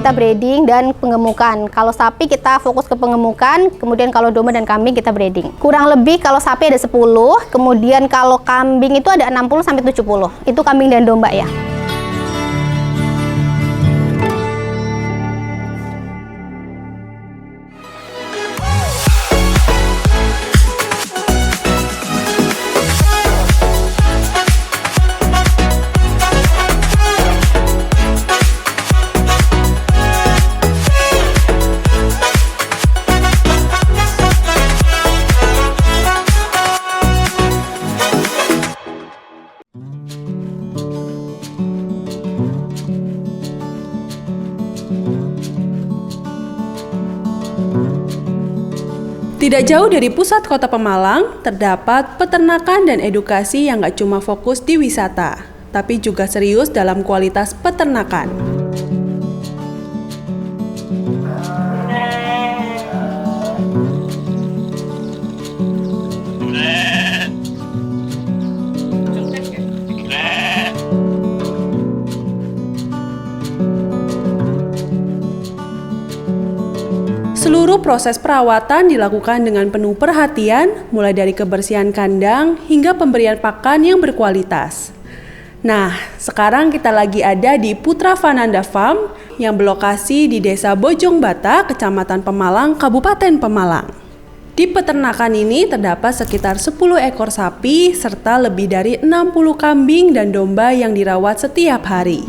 kita breeding dan pengemukan. Kalau sapi kita fokus ke pengemukan, kemudian kalau domba dan kambing kita breeding. Kurang lebih kalau sapi ada 10, kemudian kalau kambing itu ada 60-70. Itu kambing dan domba ya. Tidak jauh dari pusat kota Pemalang, terdapat peternakan dan edukasi yang gak cuma fokus di wisata, tapi juga serius dalam kualitas peternakan. Seluruh proses perawatan dilakukan dengan penuh perhatian, mulai dari kebersihan kandang hingga pemberian pakan yang berkualitas. Nah, sekarang kita lagi ada di Putra Vananda Farm yang berlokasi di Desa Bojong Bata, Kecamatan Pemalang, Kabupaten Pemalang. Di peternakan ini terdapat sekitar 10 ekor sapi serta lebih dari 60 kambing dan domba yang dirawat setiap hari.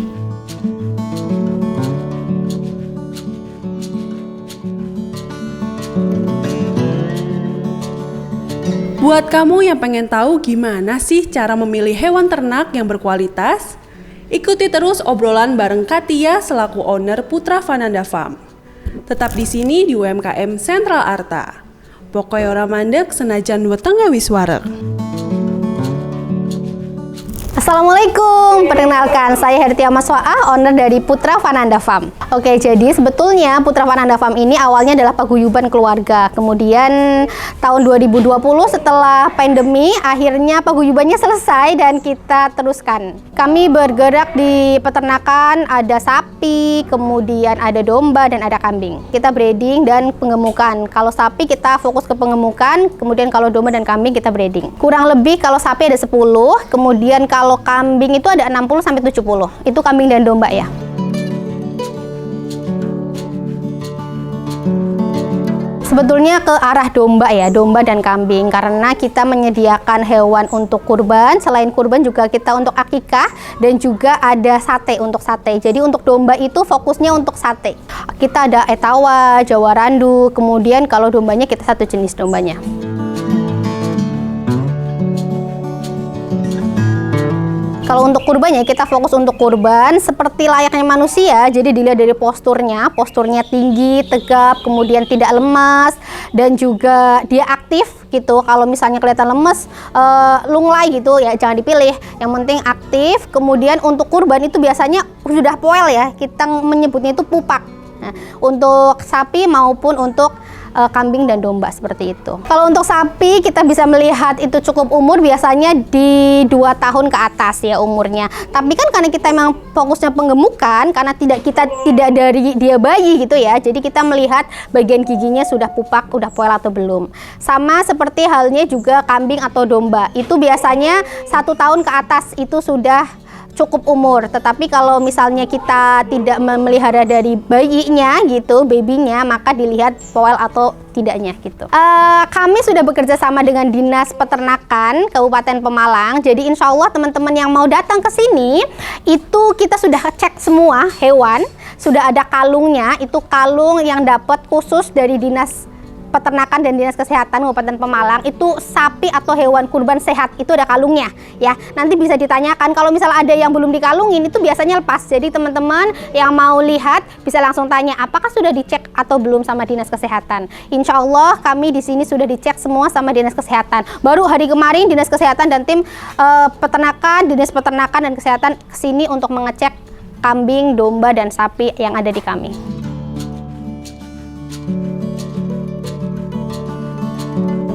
Buat kamu yang pengen tahu gimana sih cara memilih hewan ternak yang berkualitas, ikuti terus obrolan bareng Katia selaku owner Putra Vananda Farm. Tetap di sini di UMKM Sentral Arta. Pokoknya orang mandek senajan wetenge wis wareg. Assalamualaikum, perkenalkan saya Hertia Maswaah, owner dari Putra Vananda Farm. Oke, jadi sebetulnya Putra Vananda Farm ini awalnya adalah paguyuban keluarga. Kemudian tahun 2020 setelah pandemi, akhirnya paguyubannya selesai dan kita teruskan. Kami bergerak di peternakan, ada sapi, kemudian ada domba dan ada kambing. Kita breeding dan pengemukan. Kalau sapi kita fokus ke pengemukan, kemudian kalau domba dan kambing kita breeding. Kurang lebih kalau sapi ada 10, kemudian kalau kambing itu ada 60-70. Itu kambing dan domba ya. Sebetulnya ke arah domba ya, domba dan kambing, karena kita menyediakan hewan untuk kurban. Selain kurban juga kita untuk akikah dan juga ada sate untuk sate. Jadi untuk domba itu fokusnya untuk sate. Kita ada etawa, Jawa randu, kemudian kalau dombanya kita satu jenis dombanya. Kalau untuk kurbannya kita fokus untuk kurban seperti layaknya manusia, jadi dilihat dari posturnya tinggi, tegap, kemudian tidak lemas dan juga dia aktif gitu. Kalau misalnya kelihatan lemes, lunglai gitu ya jangan dipilih. Yang penting aktif. Kemudian untuk kurban itu biasanya sudah poel ya, kita menyebutnya itu pupak. Nah, untuk sapi maupun untuk kambing dan domba seperti itu. Kalau untuk sapi kita bisa melihat itu cukup umur biasanya di 2 tahun ke atas ya umurnya. Tapi kan karena kita memang fokusnya penggemukan, karena kita tidak dari dia bayi gitu ya. Jadi kita melihat bagian giginya sudah pupak, udah poel atau belum. Sama seperti halnya juga kambing atau domba. Itu biasanya 1 tahun ke atas itu sudah cukup umur. Tetapi kalau misalnya kita tidak memelihara dari bayinya gitu, babynya, maka dilihat poel atau tidaknya gitu. Kami sudah bekerja sama dengan Dinas Peternakan Kabupaten Pemalang. Jadi insya Allah teman-teman yang mau datang ke sini itu kita sudah cek semua hewan, sudah ada kalungnya. Itu kalung yang dapat khusus dari Dinas Peternakan dan Dinas Kesehatan Kabupaten Pemalang. Itu sapi atau hewan kurban sehat itu ada kalungnya ya. Nanti bisa ditanyakan kalau misalnya ada yang belum dikalungin itu biasanya lepas. Jadi teman-teman yang mau lihat bisa langsung tanya apakah sudah dicek atau belum sama Dinas Kesehatan. Insya Allah kami di sini sudah dicek semua sama Dinas Kesehatan. Baru hari kemarin Dinas Kesehatan dan tim peternakan, Dinas Peternakan dan Kesehatan kesini untuk mengecek kambing, domba dan sapi yang ada di kami.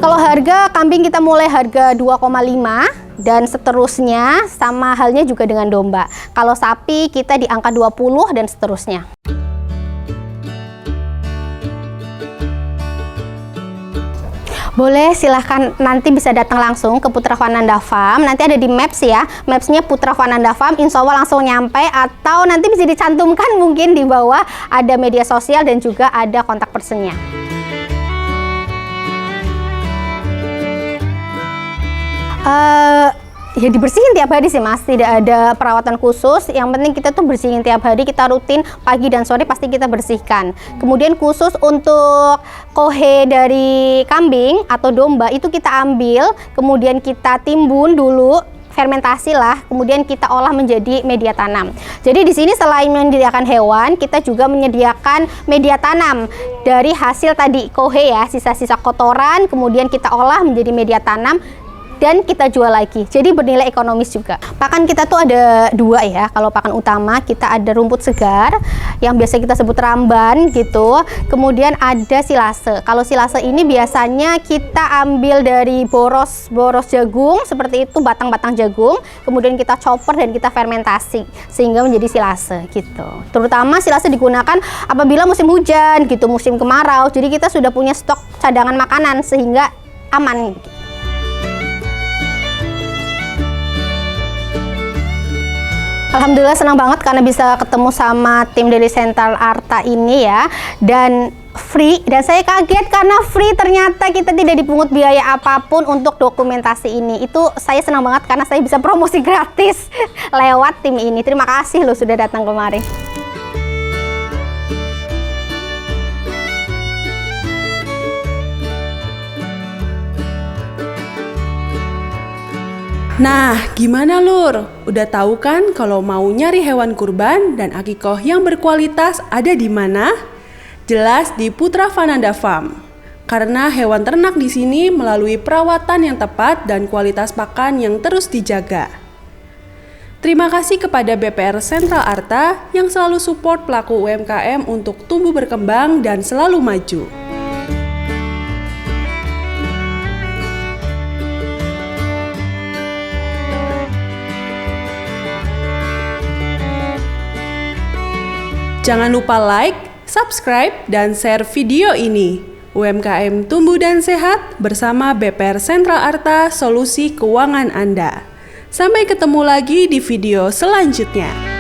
Kalau harga kambing kita mulai harga 2,5 dan seterusnya, sama halnya juga dengan domba. Kalau sapi kita di angka 20 dan seterusnya. Boleh, silahkan nanti bisa datang langsung ke Putra Fananda Farm. Nanti ada di Maps ya, Mapsnya Putra Fananda Farm, insya Allah langsung nyampe. Atau nanti bisa dicantumkan mungkin di bawah ada media sosial dan juga ada kontak personnya. Ya dibersihin tiap hari sih Mas, tidak ada perawatan khusus. Yang penting kita tuh bersihin tiap hari, kita rutin pagi dan sore pasti kita bersihkan. Kemudian khusus untuk kohe dari kambing atau domba itu kita ambil, kemudian kita timbun dulu, fermentasi lah, kemudian kita olah menjadi media tanam. Jadi di sini selain menyediakan hewan, kita juga menyediakan media tanam dari hasil tadi kohe ya, sisa-sisa kotoran, kemudian kita olah menjadi media tanam dan kita jual lagi, jadi bernilai ekonomis juga. Pakan kita tuh ada dua ya. Kalau pakan utama kita ada rumput segar yang biasa kita sebut ramban gitu, kemudian ada silase. Kalau silase ini biasanya kita ambil dari boros jagung seperti itu, batang-batang jagung, kemudian kita chopper dan kita fermentasi sehingga menjadi silase gitu. Terutama silase digunakan apabila musim hujan gitu, musim kemarau, jadi kita sudah punya stok cadangan makanan sehingga aman gitu. Alhamdulillah senang banget karena bisa ketemu sama tim dari Sentral Arta ini ya, dan free, dan saya kaget karena free, ternyata kita tidak dipungut biaya apapun untuk dokumentasi ini. Itu saya senang banget karena saya bisa promosi gratis lewat tim ini. Terima kasih loh sudah datang kemari. Nah, gimana Lur? Udah tahu kan kalau mau nyari hewan kurban dan akikoh yang berkualitas ada di mana? Jelas di Putra Fananda Farm. Karena hewan ternak di sini melalui perawatan yang tepat dan kualitas pakan yang terus dijaga. Terima kasih kepada BPR Sentral Arta yang selalu support pelaku UMKM untuk tumbuh berkembang dan selalu maju. Jangan lupa like, subscribe, dan share video ini. UMKM tumbuh dan sehat bersama BPR Sentral Arta, solusi keuangan Anda. Sampai ketemu lagi di video selanjutnya.